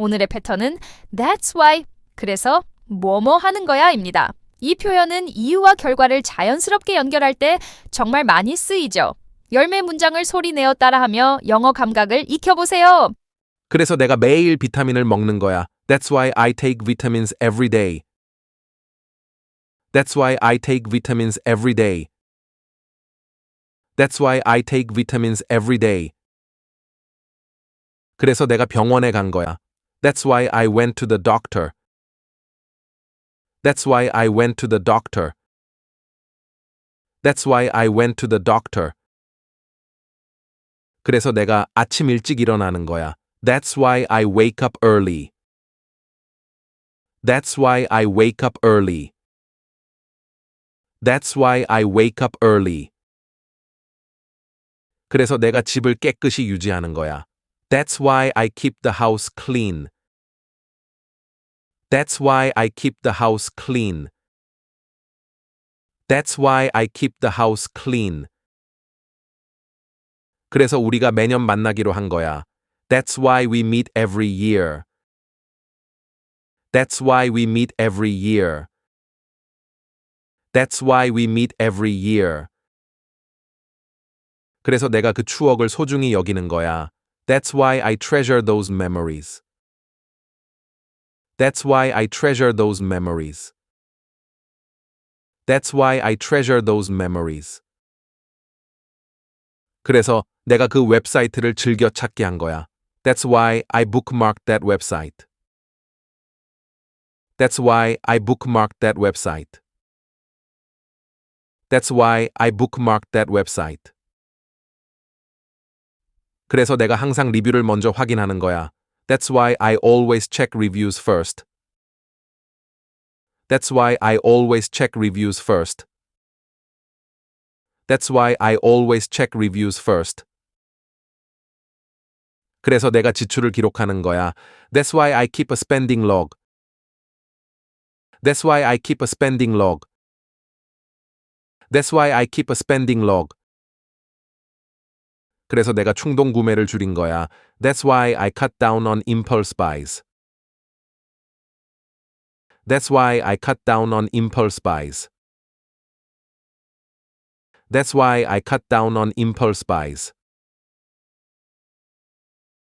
오늘의 패턴은 That's why, 그래서 뭐뭐 하는 거야 입니다. 이 표현은 이유와 결과를 자연스럽게 연결할 때 정말 많이 쓰이죠. 열매 문장을 소리내어 따라하며 영어 감각을 익혀보세요. 그래서 내가 매일 비타민을 먹는 거야. That's why I take vitamins every day. That's why I take vitamins every day. That's why I take vitamins every day. 그래서 내가 병원에 간 거야. That's why I went to the doctor. That's why I went to the doctor. That's why I went to the doctor. 그래서 내가 아침 일찍 일어나는 거야. That's why I wake up early. That's why I wake up early. That's why I wake up early. 그래서 내가 집을 깨끗이 유지하는 거야. That's why I keep the house clean. That's why I keep the house clean. That's why I keep the house clean. 그래서 우리가 매년 만나기로 한 거야. That's why we meet every year. That's why we meet every year. That's why we meet every year. 그래서 내가 그 추억을 소중히 여기는 거야. That's why I treasure those memories. That's why I treasure those memories. That's why I treasure those memories. 그래서 내가 그 웹사이트를 즐겨 찾게 한 거야. That's why I bookmarked that website. That's why I bookmarked that website. That's why I bookmarked that website. 그래서 내가 항상 리뷰를 먼저 확인하는 거야. That's why I always check reviews first. That's why I always check reviews first. That's why I always check reviews first. 그래서 내가 지출을 기록하는 거야. That's why I keep a spending log. That's why I keep a spending log. That's why I keep a spending log. 그래서 내가 충동 구매를 줄인 거야. That's why I cut down on impulse buys. That's why I cut down on impulse buys. That's why I cut down on impulse buys.